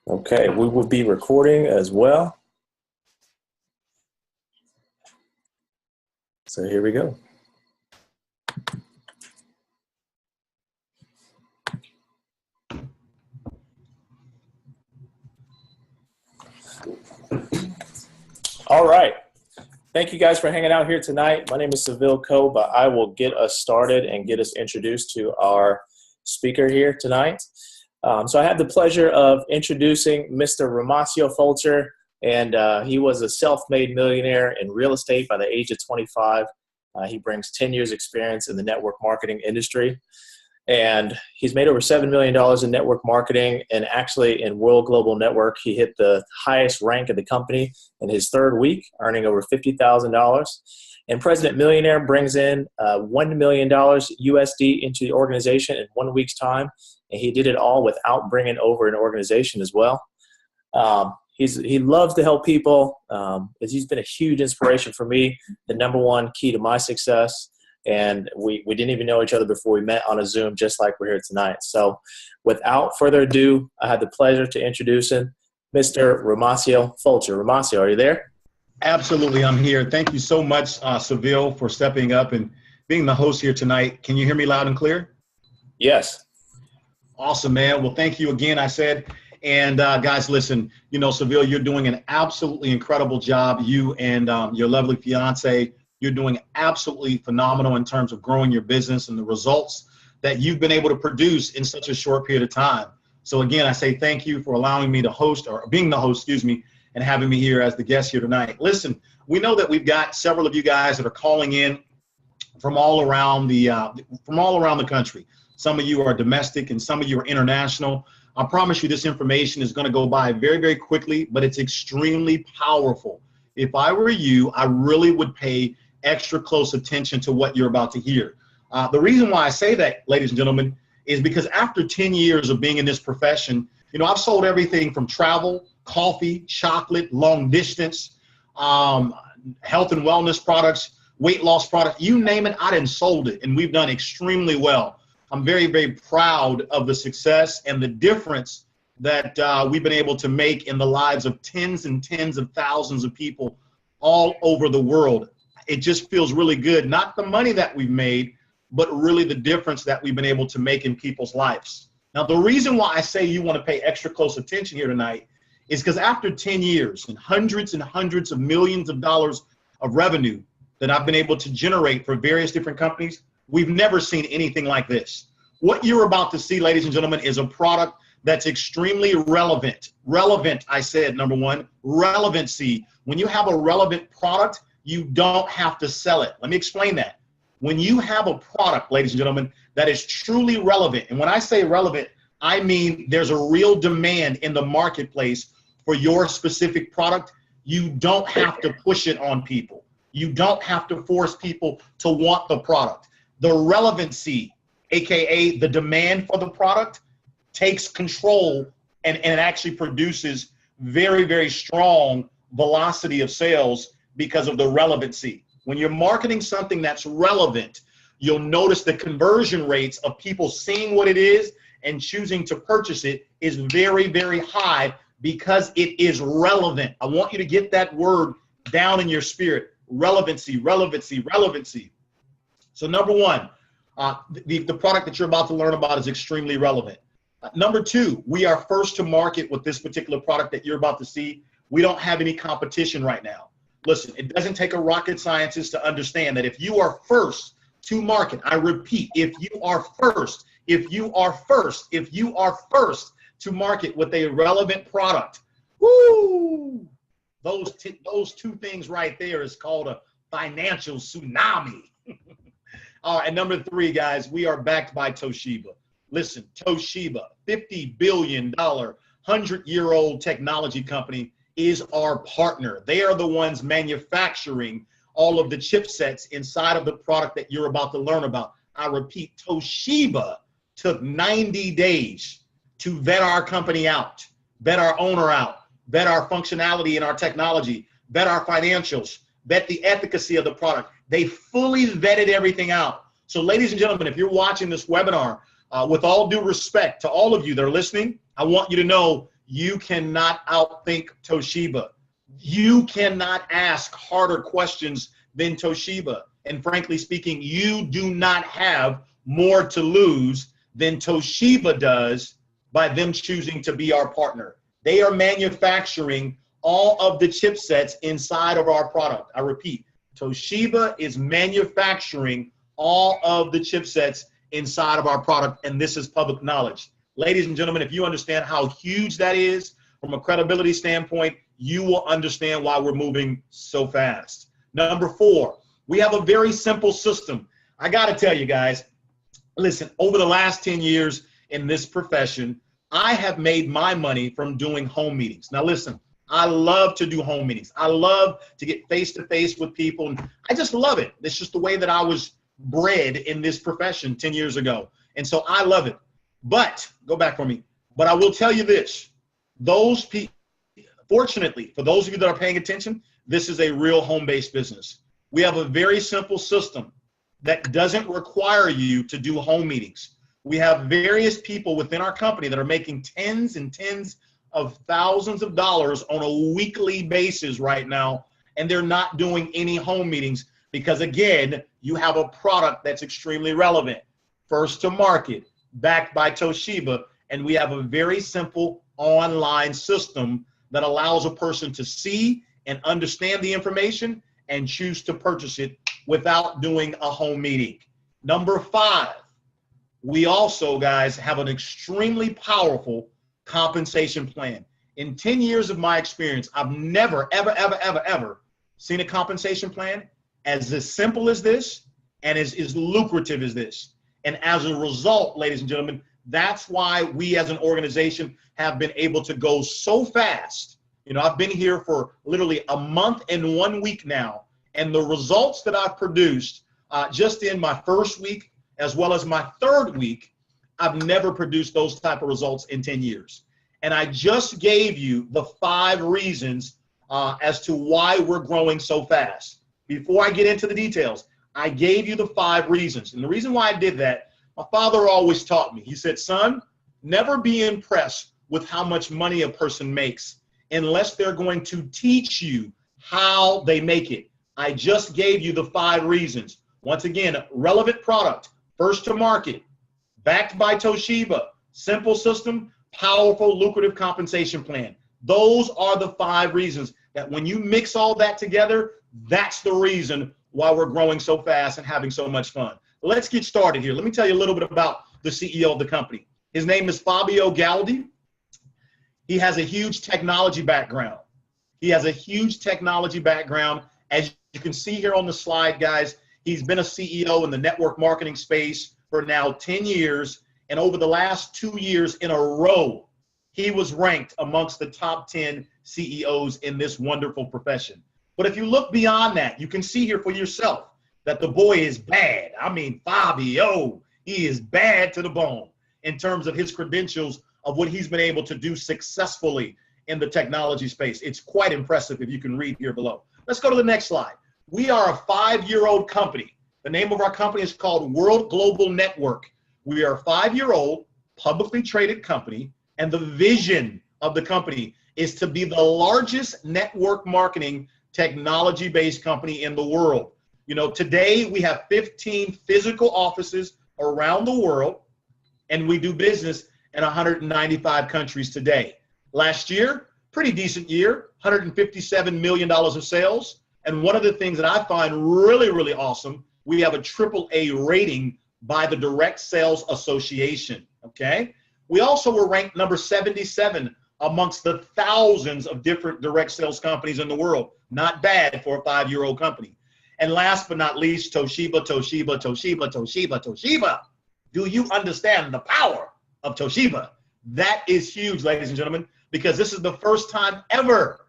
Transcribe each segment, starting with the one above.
Okay, we will be recording as well. So here we go. All right. Thank you guys for hanging out here tonight. My name is Seville Coe, but I will get us started and get us introduced to our speaker here tonight. So I have the pleasure of introducing Mr. Romacio Fulche, and he was a self-made millionaire in real estate by the age of 25. He brings 10 years experience in the network marketing industry, and he's made over $7 million in network marketing, and actually in World Global Network, he hit the highest rank of the company in his third week, earning over $50,000. And President Millionaire brings in $1 million USD into the organization in 1 week's time, and he did it all without bringing over an organization as well. He loves to help people. He's been a huge inspiration for me, the number one key to my success. And we didn't even know each other before we met on a Zoom, just like we're here tonight. So without further ado, I had the pleasure to introduce him, Mr. Romacio Fulche. Romacio, are you there? Absolutely, I'm here. Thank you so much, Seville, for stepping up and being the host here tonight. Can you hear me loud and clear? Yes. Awesome, man. Well, thank you again, I said. And guys, listen, Seville, you're doing an absolutely incredible job. You and your lovely fiance, you're doing absolutely phenomenal in terms of growing your business and the results that you've been able to produce in such a short period of time. So again, I say thank you for allowing me to host, or being the host, excuse me, and having me here as the guest here tonight. Listen, we know that we've got several of you guys that are calling in from all around the country. Some of you are domestic and some of you are international. I promise you this information is going to go by very, very quickly, but it's extremely powerful. If I were you, I really would pay extra close attention to what you're about to hear. The reason why I say that, ladies and gentlemen, is because after 10 years of being in this profession, I've sold everything from travel, coffee, chocolate, long distance, health and wellness products, weight loss products, you name it, I done sold it, and we've done extremely well. I'm very, very proud of the success and the difference that we've been able to make in the lives of tens and tens of thousands of people all over the world. It just feels really good, not the money that we've made, but really the difference that we've been able to make in people's lives. Now, the reason why I say you want to pay extra close attention here tonight is because after 10 years and hundreds of millions of dollars of revenue that I've been able to generate for various different companies, we've never seen anything like this. What you're about to see, ladies and gentlemen, is a product that's extremely relevant. Relevant, I said, number one, relevancy. When you have a relevant product, you don't have to sell it. Let me explain that. When you have a product, ladies and gentlemen, that is truly relevant, and when I say relevant, I mean there's a real demand in the marketplace for your specific product, you don't have to push it on people. You don't have to force people to want the product. The relevancy, AKA the demand for the product, takes control and actually produces very, very strong velocity of sales because of the relevancy. When you're marketing something that's relevant, you'll notice the conversion rates of people seeing what it is and choosing to purchase it is very, very high because it is relevant. I want you to get that word down in your spirit. Relevancy, relevancy, relevancy. So number one, the product that you're about to learn about is extremely relevant. Number two, we are first to market with this particular product that you're about to see. We don't have any competition right now. Listen, it doesn't take a rocket scientist to understand that if you are first to market, I repeat, if you are first to market with a relevant product, woo, those two things right there is called a financial tsunami. All right, and number three, guys, we are backed by Toshiba. Listen, Toshiba, $50 billion, 100-year-old technology company, is our partner. They are the ones manufacturing all of the chipsets inside of the product that you're about to learn about. I repeat, Toshiba took 90 days to vet our company out, vet our owner out, vet our functionality and our technology, vet our financials, vet the efficacy of the product. They fully vetted everything out. So ladies and gentlemen, if you're watching this webinar, with all due respect to all of you that are listening, I want you to know you cannot outthink Toshiba. You cannot ask harder questions than Toshiba. And frankly speaking, you do not have more to lose than Toshiba does by them choosing to be our partner. They are manufacturing all of the chipsets inside of our product. I repeat, Toshiba is manufacturing all of the chipsets inside of our product, and this is public knowledge. Ladies and gentlemen, if you understand how huge that is from a credibility standpoint, you will understand why we're moving so fast. Number 4, we have a very simple system. I got to tell you guys, listen, over the last 10 years in this profession, I have made my money from doing home meetings. Now listen, I love to do home meetings. I love to get face-to-face with people. And I just love it. It's just the way that I was bred in this profession 10 years ago. And so I love it. But, go back for me. But I will tell you this. Those people, fortunately, for those of you that are paying attention, this is a real home-based business. We have a very simple system that doesn't require you to do home meetings. We have various people within our company that are making tens and tens of thousands of dollars on a weekly basis right now, and they're not doing any home meetings because, again, you have a product that's extremely relevant, first to market, backed by Toshiba, and we have a very simple online system that allows a person to see and understand the information and choose to purchase it without doing a home meeting. Number 5, we also, guys, have an extremely powerful compensation plan. In 10 years of my experience, I've never, ever seen a compensation plan as simple as this and as lucrative as this. And as a result, ladies and gentlemen, that's why we as an organization have been able to go so fast. You know, I've been here for literally a month and 1 week now, and the results that I've produced just in my first week as well as my 3rd week, I've never produced those type of results in 10 years. And I just gave you the 5 reasons as to why we're growing so fast. Before I get into the details, I gave you the 5 reasons. And the reason why I did that, my father always taught me. He said, son, never be impressed with how much money a person makes unless they're going to teach you how they make it. I just gave you the 5 reasons. Once again, relevant product, first to market, backed by Toshiba, simple system, powerful, lucrative compensation plan. Those are the 5 reasons that when you mix all that together, that's the reason why we're growing so fast and having so much fun. Let's get started here. Let me tell you a little bit about the CEO of the company. His name is Fabio Galdi. He has a huge technology background. As you can see here on the slide, guys, he's been a CEO in the network marketing space for now 10 years. And over the last 2 years in a row, he was ranked amongst the top 10 CEOs in this wonderful profession. But if you look beyond that, you can see here for yourself that the boy is bad. I mean, Fabio, he is bad to the bone in terms of his credentials of what he's been able to do successfully in the technology space. It's quite impressive if you can read here below. Let's go to the next slide. We are a 5-year-old company. The name of our company is called World Global Network. We are a 5-year-old publicly traded company, and the vision of the company is to be the largest network marketing technology-based company in the world. You know, today we have 15 physical offices around the world, and we do business in 195 countries today. Last year, pretty decent year, $157 million of sales. And one of the things that I find really, really awesome, we have a AAA rating by the Direct Sales Association, okay? We also were ranked number 77 amongst the thousands of different direct sales companies in the world. Not bad for a 5-year-old company. And last but not least, Toshiba. Do you understand the power of Toshiba? That is huge, ladies and gentlemen, because this is the first time ever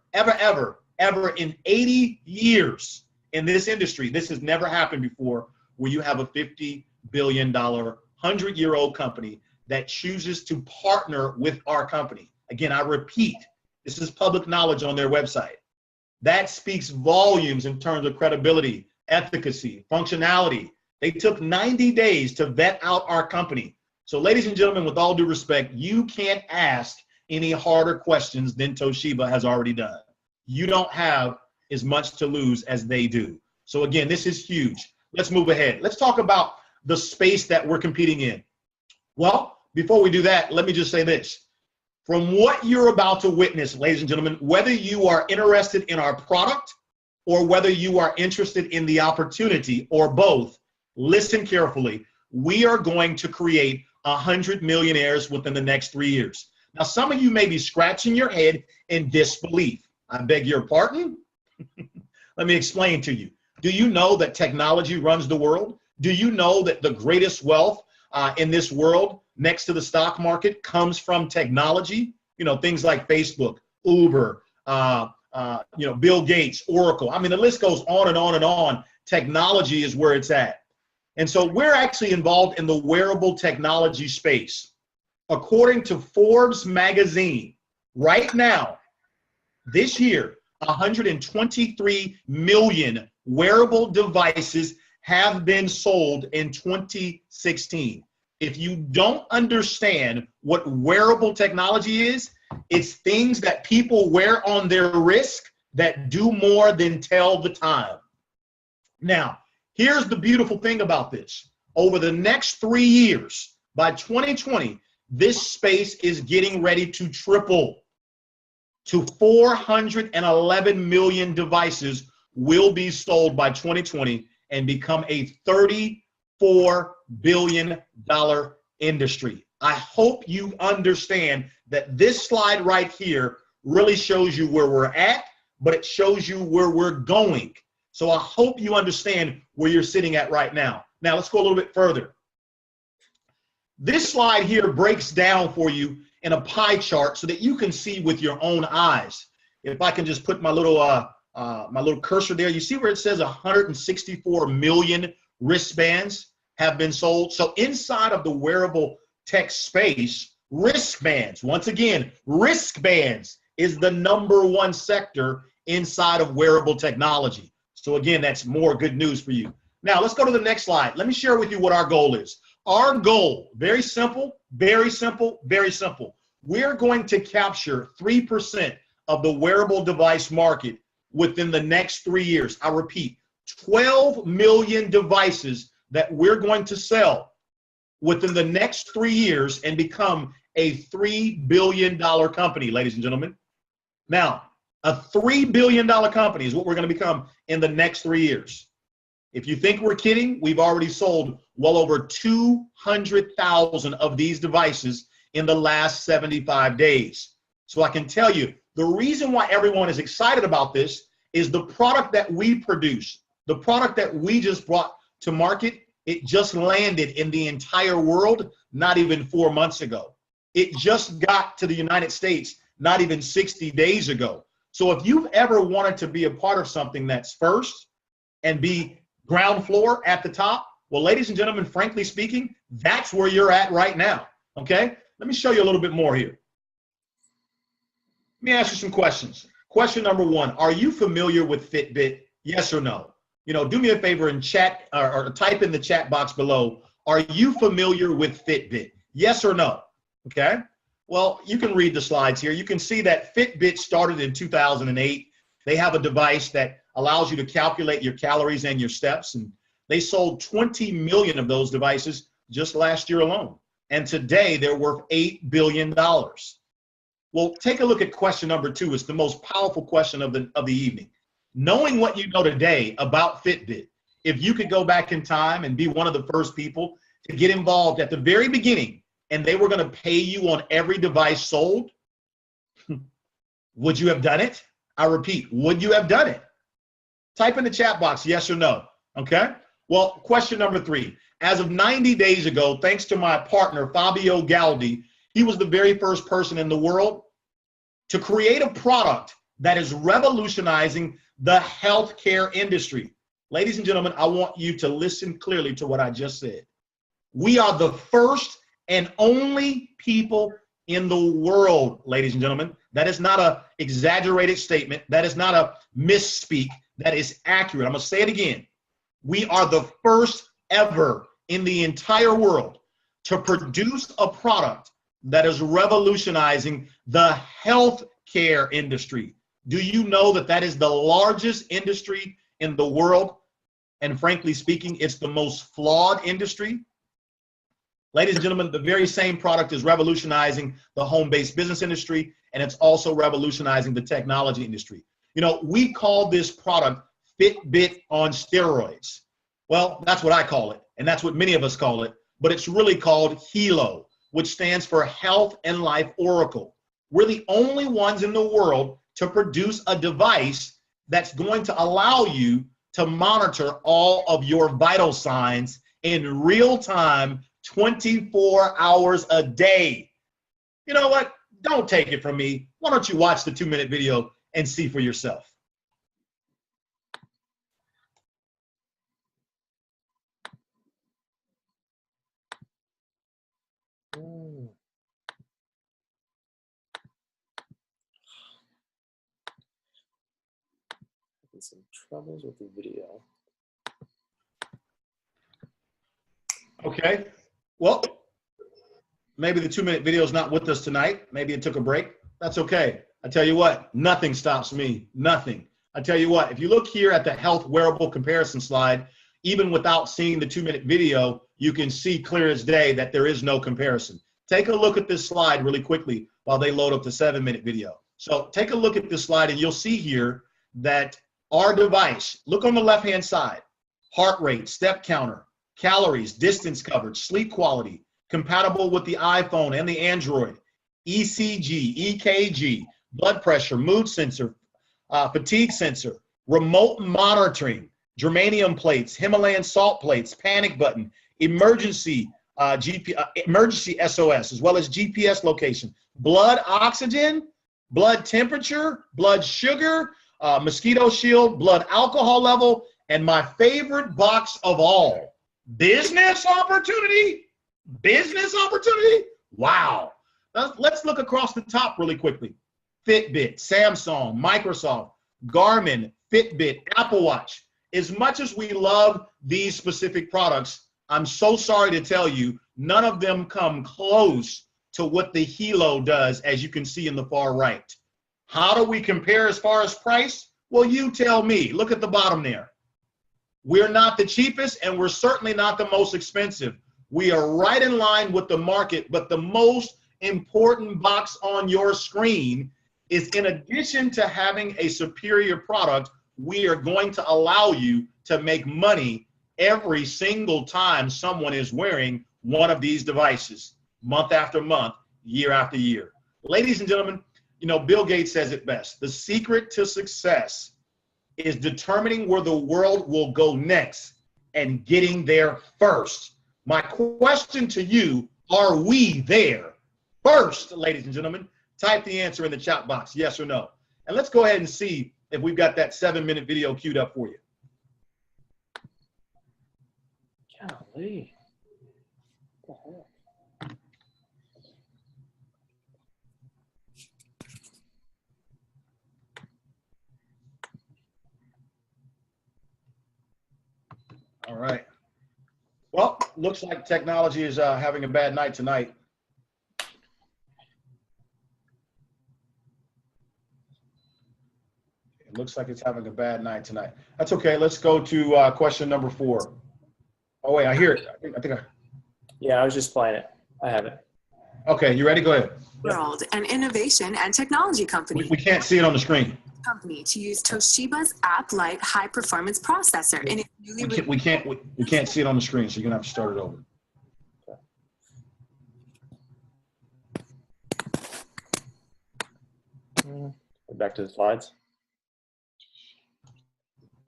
in 80 years in this industry, this has never happened before, where you have a $50 billion, 100-year-old company that chooses to partner with our company. Again, I repeat, this is public knowledge on their website. That speaks volumes in terms of credibility, efficacy, functionality. They took 90 days to vet out our company. So ladies and gentlemen, with all due respect, you can't ask any harder questions than Toshiba has already done. You don't have as much to lose as they do. So again, this is huge. Let's move ahead. Let's talk about the space that we're competing in. Well, before we do that, let me just say this. From what you're about to witness, ladies and gentlemen, whether you are interested in our product or whether you are interested in the opportunity or both, listen carefully. We are going to create 100 millionaires within the next 3 years. Now, some of you may be scratching your head in disbelief. I beg your pardon? Let me explain to you. Do you know that technology runs the world? Do you know that the greatest wealth in this world, next to the stock market, comes from technology? You know, things like Facebook, Uber, Bill Gates, Oracle. I mean, the list goes on and on and on. Technology is where it's at. And so we're actually involved in the wearable technology space. According to Forbes magazine, right now, this year, 123 million wearable devices have been sold in 2016. If you don't understand what wearable technology is, it's things that people wear on their wrist that do more than tell the time. Now, here's the beautiful thing about this. Over the next 3 years, by 2020, this space is getting ready to triple to 411 million devices will be sold by 2020 and become a $34 billion industry. I hope you understand that this slide right here really shows you where we're at, but it shows you where we're going. So I hope you understand where you're sitting at right now. Now let's go a little bit further. This slide here breaks down for you in a pie chart so that you can see with your own eyes. If I can just put my little cursor there, you see where it says 164 million wristbands have been sold. So inside of the wearable tech space, wristbands, once again, wristbands is the #1 sector inside of wearable technology. So again, that's more good news for you. Now let's go to the next slide. Let me share with you what our goal is. Our goal, very simple, very simple, very simple. We're going to capture 3% of the wearable device market within the next 3 years. I repeat, 12 million devices that we're going to sell within the next 3 years and become a $3 billion company, ladies and gentlemen. Now, a $3 billion company is what we're going to become in the next 3 years. If you think we're kidding, we've already sold well over 200,000 of these devices in the last 75 days. So I can tell you, the reason why everyone is excited about this is the product that we produce, the product that we just brought to market, it just landed in the entire world not even 4 months ago. It just got to the United States not even 60 days ago. So if you've ever wanted to be a part of something that's first and be ground floor at the top, well, ladies and gentlemen, frankly speaking, that's where you're at right now, okay? Let me show you a little bit more here. Let me ask you some questions. Question number 1, are you familiar with Fitbit? Yes or no? You know, do me a favor and chat or type in the chat box below. Are you familiar with Fitbit? Yes or no? Okay. Well, you can read the slides here. You can see that Fitbit started in 2008. They have a device that allows you to calculate your calories and your steps. And they sold 20 million of those devices just last year alone. And today they're worth $8 billion. Well, take a look at question number 2. It's the most powerful question of the evening. Knowing what you know today about Fitbit, if you could go back in time and be one of the first people to get involved at the very beginning and they were going to pay you on every device sold, would you have done it? I repeat, would you have done it? Type in the chat box, yes or no, okay? Well, question number 3. As of 90 days ago, thanks to my partner, Fabio Galdi, he was the very first person in the world to create a product that is revolutionizing the healthcare industry. Ladies and gentlemen, I want you to listen clearly to what I just said. We are the first and only people in the world, ladies and gentlemen. That is not an exaggerated statement. That is not a misspeak. That is accurate. I'm going to say it again. We are the first ever in the entire world to produce a product that is revolutionizing the healthcare industry. Do you know that that is the largest industry in the world? And frankly speaking, it's the most flawed industry. Ladies and gentlemen, the very same product is revolutionizing the home-based business industry, and it's also revolutionizing the technology industry. You know, we call this product Fitbit on steroids. Well, that's what I call it, and that's what many of us call it, but it's really called HELO, which stands for Health and Life Oracle. We're the only ones in the world to produce a device that's going to allow you to monitor all of your vital signs in real time, 24 hours a day. You know what? Don't take it from me. Why don't you watch the 2-minute video and see for yourself? Some troubles with the video. Okay. Well, maybe the 2-minute video is not with us tonight. Maybe it took a break. That's okay. I tell you what, nothing stops me. Nothing. I tell you what, if you look here at the health wearable comparison slide, even without seeing the 2-minute video, you can see clear as day that there is no comparison. Take a look at this slide really quickly while they load up the 7-minute video. So take a look at this slide and you'll see here that our device, look on the left-hand side, heart rate, step counter, calories, distance covered, sleep quality, compatible with the iPhone and the Android, ECG, EKG, blood pressure, mood sensor, fatigue sensor, remote monitoring, germanium plates, Himalayan salt plates, panic button, emergency emergency SOS, as well as GPS location, blood oxygen, blood temperature, blood sugar, mosquito shield, blood alcohol level, and my favorite box of all, business opportunity. Business opportunity? Wow. Let's look across the top really quickly. Fitbit, Samsung, Microsoft, Garmin, Fitbit, Apple Watch. As much as we love these specific products, I'm so sorry to tell you, none of them come close to what the HELO does, as you can see in the far right. How do we compare as far as price? Well, you tell me. Look at the bottom there. We're not the cheapest, and we're certainly not the most expensive. We are right in line with the market, but the most important box on your screen is, in addition to having a superior product, we are going to allow you to make money every single time someone is wearing one of these devices, month after month, year after year. Ladies and gentlemen, you know, Bill Gates says it best. The secret to success is determining where the world will go next and getting there first. My question to you, are we there first, ladies and gentlemen? Type the answer in the chat box, yes or no. And let's go ahead and see if we've got that 7-minute video queued up for you. Golly. What the heck? All right. Well, looks like technology is having a bad night tonight. It looks like it's having a bad night tonight. That's okay. Let's go to question number 4. Oh, wait, I hear it. I think I... Yeah, I was just playing it. I have it. Okay, you ready? Go ahead. World, an innovation and technology company. We can't see it on the screen. Company to use Toshiba's App-Lite high-performance processor in its newly We can't see it on the screen, so you're gonna have to start it over. Back to the slides.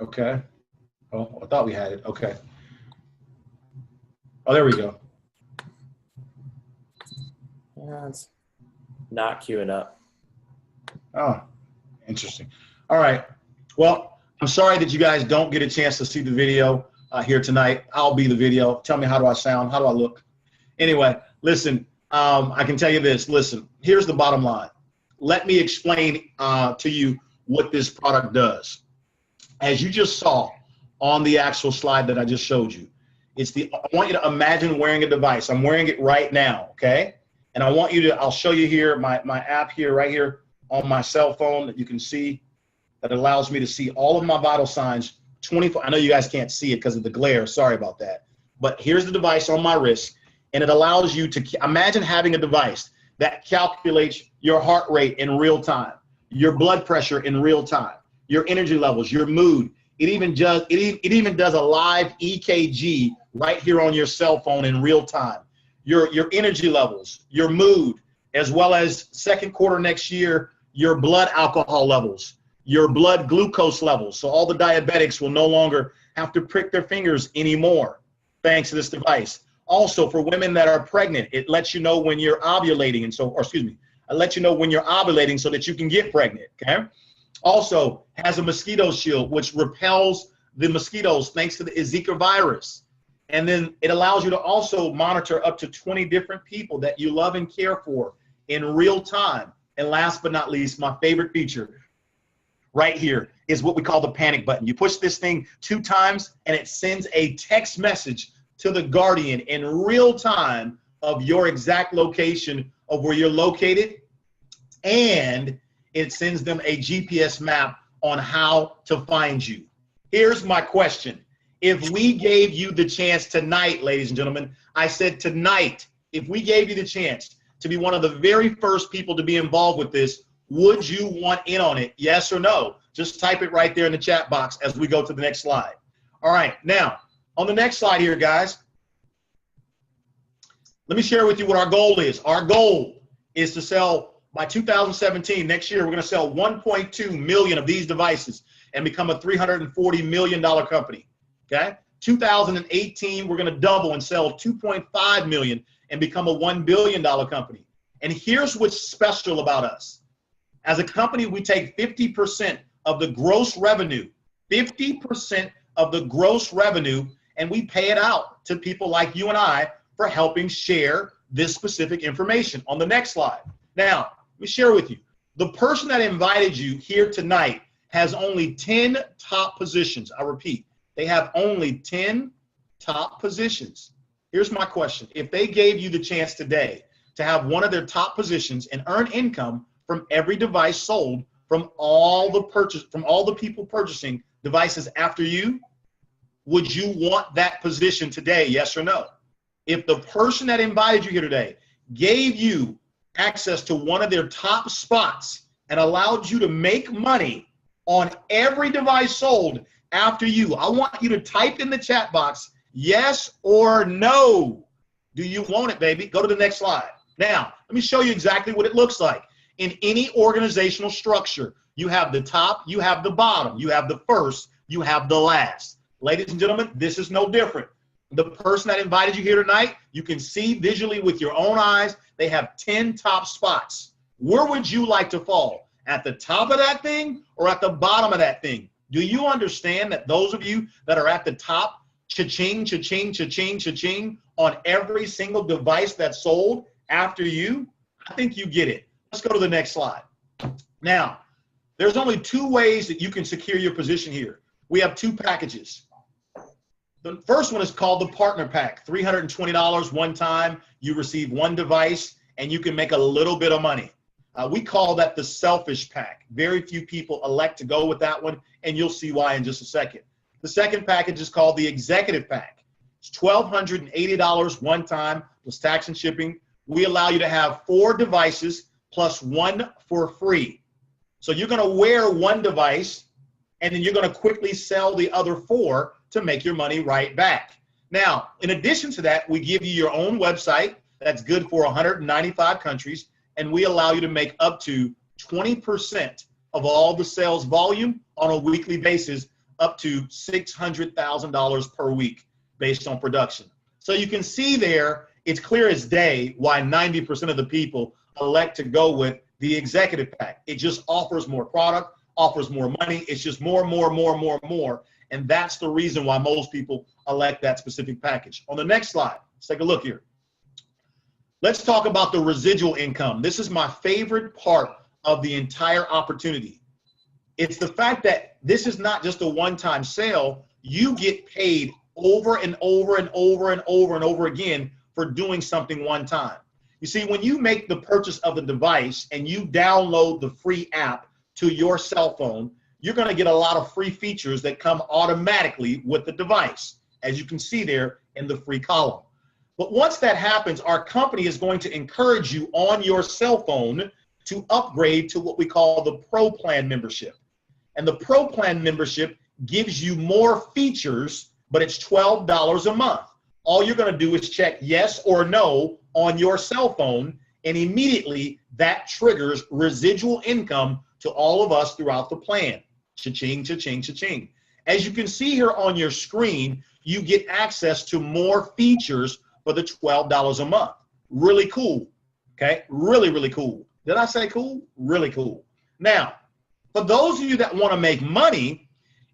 Okay. Oh, I thought we had it. Okay. Oh, there we go. Yeah, it's not queuing up. Oh, interesting. All right. Well, I'm sorry that you guys don't get a chance to see the video here tonight. I'll be the video. Tell me, how do I sound? How do I look? Anyway, listen, I can tell you this. Listen, here's the bottom line. Let me explain to you what this product does. As you just saw on the actual slide that I just showed you, I want you to imagine wearing a device. I'm wearing it right now, okay? And I want you to, I'll show you here, my app here, right here on my cell phone that you can see, that allows me to see all of my vital signs 24. I know you guys can't see it because of the glare. Sorry about that. But here's the device on my wrist, and it allows you to imagine having a device that calculates your heart rate in real time, your blood pressure in real time, your energy levels, your mood. It even does a live EKG right here on your cell phone in real time. Your energy levels, your mood, as well as second quarter next year, your blood alcohol levels, your blood glucose levels. So all the diabetics will no longer have to prick their fingers anymore thanks to this device. Also, for women that are pregnant, it lets you know when you're ovulating, and so, or excuse me, it lets you know when you're ovulating so that you can get pregnant, okay? Also has a mosquito shield, which repels the mosquitoes thanks to the Zika virus. And then it allows you to also monitor up to 20 different people that you love and care for in real time. And last but not least, my favorite feature right here is what we call the panic button. You push this thing 2 times and it sends a text message to the guardian in real time of your exact location of where you're located, and it sends them a GPS map on how to find you. Here's my question. If we gave you the chance tonight, ladies and gentlemen, I said tonight, if we gave you the chance to be one of the very first people to be involved with this, would you want in on it? Yes or no? Just type it right there in the chat box as we go to the next slide. All right, now, on the next slide here, guys, let me share with you what our goal is. Our goal is to sell, by 2017, next year, we're going to sell 1.2 million of these devices and become a $340 million company, okay? 2018, we're going to double and sell 2.5 million and become a $1 billion company. And here's what's special about us. As a company, we take 50% of the gross revenue, 50% of the gross revenue, and we pay it out to people like you and I for helping share this specific information. On the next slide. Now, let me share with you. The person that invited you here tonight has only 10 top positions. I repeat, they have only 10 top positions. Here's my question. If they gave you the chance today to have one of their top positions and earn income from every device sold from all the people purchasing devices after you, would you want that position today, yes or no? If the person that invited you here today gave you access to one of their top spots and allowed you to make money on every device sold after you, I want you to type in the chat box, yes or no. Do you want it, baby? Go to the next slide. Now, let me show you exactly what it looks like. In any organizational structure, you have the top, you have the bottom, you have the first, you have the last. Ladies and gentlemen, this is no different. The person that invited you here tonight, you can see visually with your own eyes, they have 10 top spots. Where would you like to fall? At the top of that thing or at the bottom of that thing? Do you understand that those of you that are at the top, cha-ching, cha-ching, cha-ching, cha-ching, on every single device that's sold after you? I think you get it. Let's go to the next slide. Now, there's only 2 ways that you can secure your position here. We have 2 packages. The first one is called the Partner Pack, $320 one time. You receive 1 device, and you can make a little bit of money. We call that the Selfish Pack. Very few people elect to go with that one, and you'll see why in just a second. The second package is called the Executive Pack. It's $1,280 one time plus tax and shipping. We allow you to have 4 devices plus 1 for free. So you're going to wear 1 device, and then you're going to quickly sell the other 4 to make your money right back. Now, in addition to that, we give you your own website that's good for 195 countries, and we allow you to make up to 20% of all the sales volume on a weekly basis, up to $600,000 per week based on production. So you can see there, it's clear as day why 90% of the people elect to go with the Executive Pack. It just offers more product, offers more money. It's just more. And that's the reason why most people elect that specific package. On the next slide, let's take a look here. Let's talk about the residual income. This is my favorite part of the entire opportunity. It's the fact that this is not just a one-time sale. You get paid over and over and over and over and over again for doing something one time. You see, when you make the purchase of the device and you download the free app to your cell phone, you're going to get a lot of free features that come automatically with the device, as you can see there in the free column. But once that happens, our company is going to encourage you on your cell phone to upgrade to what we call the Pro Plan membership. And the Pro Plan membership gives you more features, but it's $12 a month. All you're going to do is check yes or no on your cell phone, and immediately that triggers residual income to all of us throughout the plan. Cha-ching, cha-ching, cha-ching. As you can see here on your screen, you get access to more features for the $12 a month. Really cool, okay? Really, really cool. Did I say cool? Really cool. Now, for those of you that want to make money,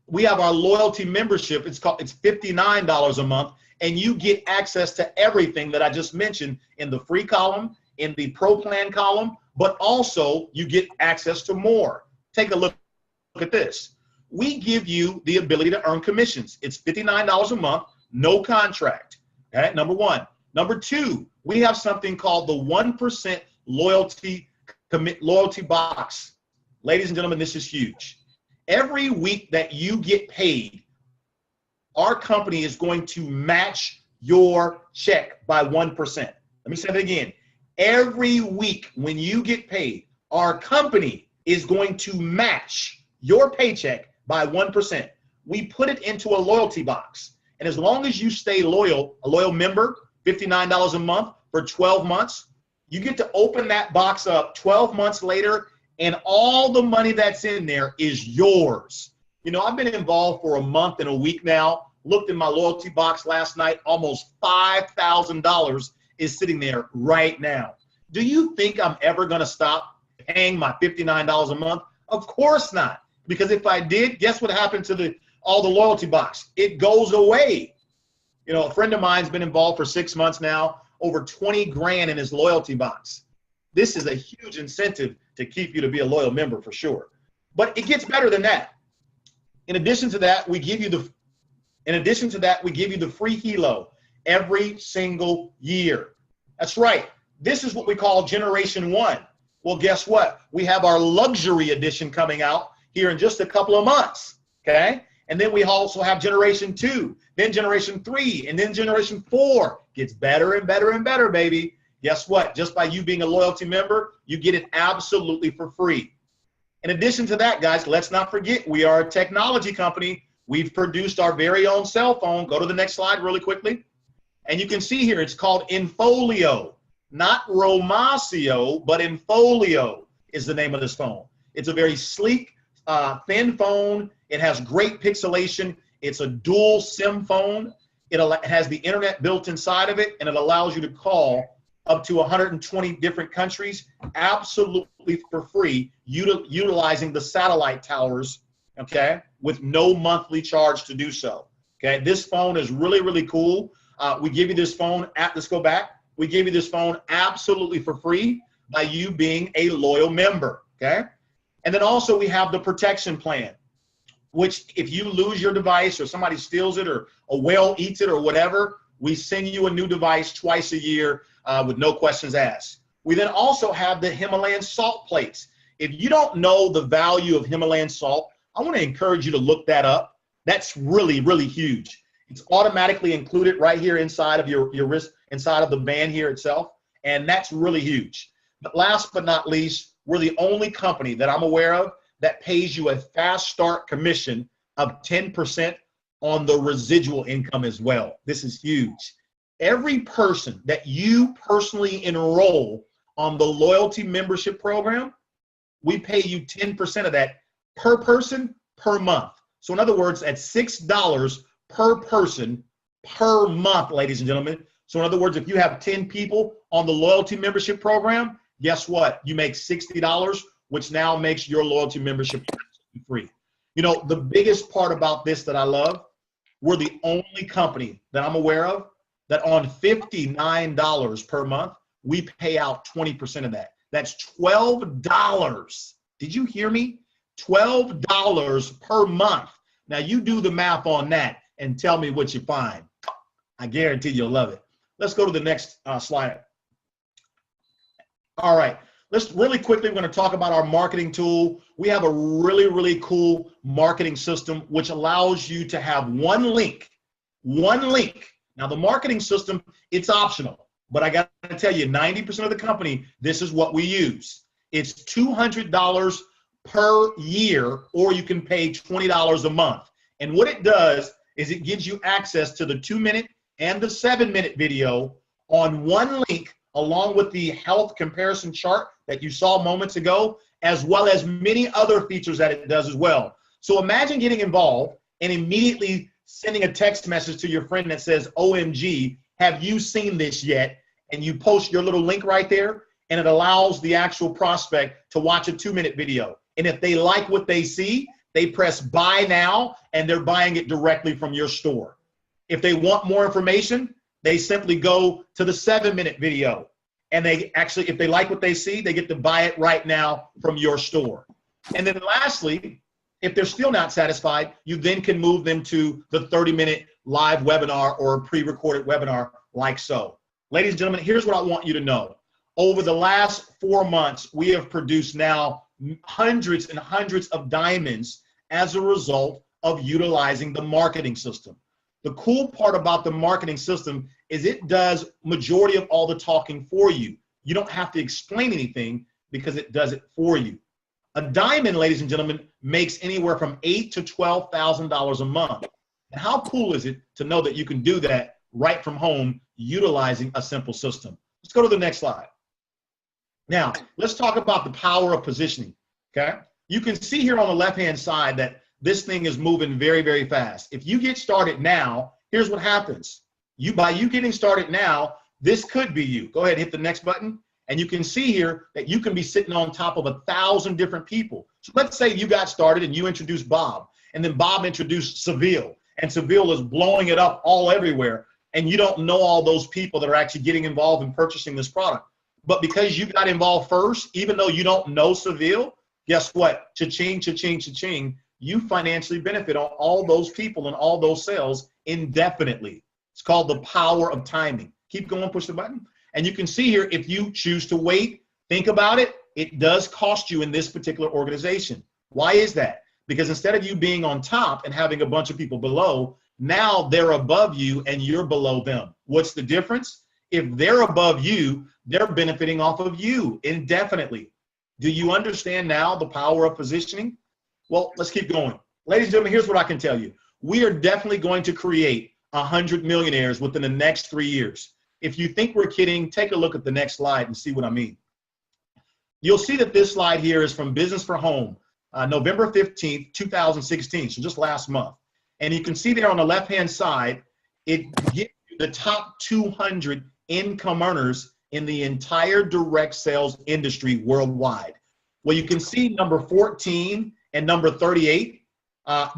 we have our loyalty membership. It's $59 a month, and you get access to everything that I just mentioned in the free column, in the Pro Plan column, but also you get access to more. Take a look at this. We give you the ability to earn commissions. It's $59 a month, no contract. Okay, number one. Number two, we have something called the 1% loyalty box. Ladies and gentlemen, this is huge. Every week that you get paid, our company is going to match your check by 1%. Let me say that again. Every week when you get paid, our company is going to match your paycheck by 1%. We put it into a loyalty box. And as long as you stay loyal, a loyal member, $59 a month for 12 months, you get to open that box up 12 months later, and all the money that's in there is yours. You know, I've been involved for a month and a week now. Looked in my loyalty box last night, almost $5,000 is sitting there right now. Do you think I'm ever going to stop paying my $59 a month? Of course not. Because if I did, guess what happened to all the loyalty box? It goes away. You know, a friend of mine's been involved for 6 months now, over 20 grand in his loyalty box. This is a huge incentive to keep you to be a loyal member for sure. But it gets better than that. In addition to that, we give you the free Hilo every single year. That's right. This is what we call Generation 1. Well, guess what? We have our luxury edition coming out here in just a couple of months, okay? And then we also have Generation 2, then Generation 3, and then Generation 4. Gets better and better and better, baby. Guess what? Just by you being a loyalty member, you get it absolutely for free. In addition to that, guys, let's not forget we are a technology company. We've produced our very own cell phone. Go to the next slide really quickly. And you can see here it's called Infolio. Not Romacio, but Infolio is the name of this phone. It's a very sleek, thin phone. It has great pixelation. It's a dual SIM phone. It has the internet built inside of it, and it allows you to call up to 120 different countries absolutely for free, utilizing the satellite towers, okay, with no monthly charge to do so. Okay, this phone is really, really cool. We give you this phone let's go back. We give you this phone absolutely for free by you being a loyal member, okay? And then also we have the protection plan, which if you lose your device or somebody steals it or a whale eats it or whatever, we send you a new device twice a year with no questions asked. We then also have the Himalayan salt plates. If you don't know the value of Himalayan salt, I want to encourage you to look that up. That's really, really huge. It's automatically included right here inside of your wrist, inside of the band here itself, and that's really huge. But last but not least, we're the only company that I'm aware of that pays you a fast start commission of 10% on the residual income as well. This is huge. Every person that you personally enroll on the loyalty membership program, we pay you 10% of that per person per month. So in other words, at $6 per person per month, ladies and gentlemen. So in other words, if you have 10 people on the loyalty membership program, guess what? You make $60, which now makes your loyalty membership free. You know, the biggest part about this that I love, we're the only company that I'm aware of that on $59 per month, we pay out 20% of that. That's $12. Did you hear me? $12 per month. Now you do the math on that and tell me what you find. I guarantee you'll love it. Let's go to the next slide. All right. Let's really quickly, we're going to talk about our marketing tool. We have a really, really cool marketing system, which allows you to have one link. Now, the marketing system, it's optional, but I got to tell you, 90% of the company, this is what we use. It's $200 per year, or you can pay $20 a month. And what it does is it gives you access to the 2-minute and the 7-minute video on one link, along with the health comparison chart that you saw moments ago, as well as many other features that it does as well. So imagine getting involved and immediately sending a text message to your friend that says, OMG, have you seen this yet? And you post your little link right there, and it allows the actual prospect to watch a 2-minute video. And if they like what they see, they press buy now, and they're buying it directly from your store. If they want more information, they simply go to the 7-minute video, and they actually, if they like what they see, they get to buy it right now from your store. And then lastly, if they're still not satisfied, you then can move them to the 30-minute live webinar or pre-recorded webinar like so. Ladies and gentlemen, here's what I want you to know. Over the last 4 months, we have produced now hundreds and hundreds of diamonds as a result of utilizing the marketing system. The cool part about the marketing system is it does majority of all the talking for you. You don't have to explain anything because it does it for you. A diamond, ladies and gentlemen, makes anywhere from $8,000 to $12,000 a month. And how cool is it to know that you can do that right from home utilizing a simple system? Let's go to the next slide. Now, let's talk about the power of positioning, okay? You can see here on the left-hand side that this thing is moving very, very fast. If you get started now, here's what happens. By you getting started now, this could be you. Go ahead, hit the next button. And you can see here that you can be sitting on top of 1,000 different people. So let's say you got started and you introduced Bob, and then Bob introduced Seville, and Seville is blowing it up all everywhere, and you don't know all those people that are actually getting involved in purchasing this product. But because you got involved first, even though you don't know Seville, guess what? Cha-ching, cha-ching, cha-ching. You financially benefit on all those people and all those sales indefinitely. It's called the power of timing. Keep going, push the button. And you can see here, if you choose to wait, think about it, it does cost you in this particular organization. Why is that? Because instead of you being on top and having a bunch of people below, now they're above you and you're below them. What's the difference? If they're above you, they're benefiting off of you indefinitely. Do you understand now the power of positioning? Well, let's keep going. Ladies and gentlemen, here's what I can tell you. We are definitely going to create 100 millionaires within the next 3 years. If you think we're kidding, take a look at the next slide and see what I mean. You'll see that this slide here is from Business for Home, November 15th, 2016, so just last month. And you can see there on the left-hand side, it gives you the top 200 income earners in the entire direct sales industry worldwide. Well, you can see number 14 and number 38.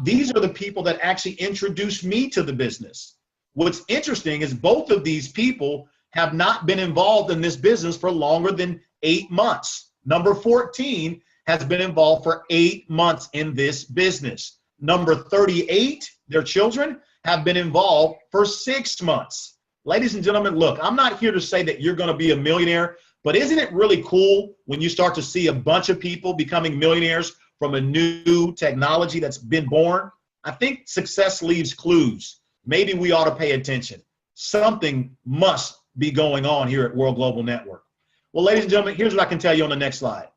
These are the people that actually introduced me to the business. What's interesting is both of these people have not been involved in this business for longer than 8 months. Number 14 has been involved for 8 months in this business. Number 38, their children, have been involved for 6 months. Ladies and gentlemen, look, I'm not here to say that you're going to be a millionaire, but isn't it really cool when you start to see a bunch of people becoming millionaires from a new technology that's been born? I think success leaves clues. Maybe we ought to pay attention. Something must be going on here at World Global Network. Well, ladies and gentlemen, here's what I can tell you on the next slide.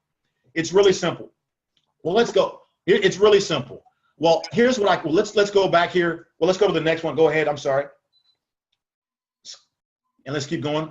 It's really simple. Well, let's go. It's really simple. Well, here's what let's go back here. Well, let's go to the next one. Go ahead. I'm sorry. And let's keep going.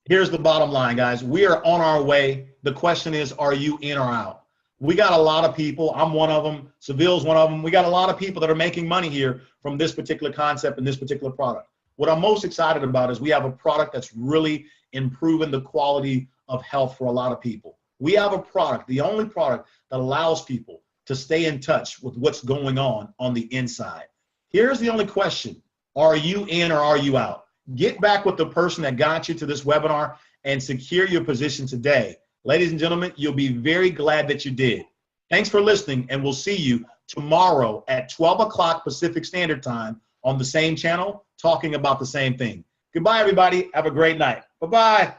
Here's the bottom line, guys. We are on our way. The question is, are you in or out? We got a lot of people. I'm one of them. Seville's one of them. We got a lot of people that are making money here from this particular concept and this particular product. What I'm most excited about is we have a product that's really improving the quality of health for a lot of people. We have a product, the only product that allows people to stay in touch with what's going on the inside. Here's the only question. Are you in or are you out? Get back with the person that got you to this webinar and secure your position today. Ladies and gentlemen, you'll be very glad that you did. Thanks for listening, and we'll see you tomorrow at 12 o'clock Pacific Standard Time on the same channel, talking about the same thing. Goodbye, everybody. Have a great night. Bye-bye.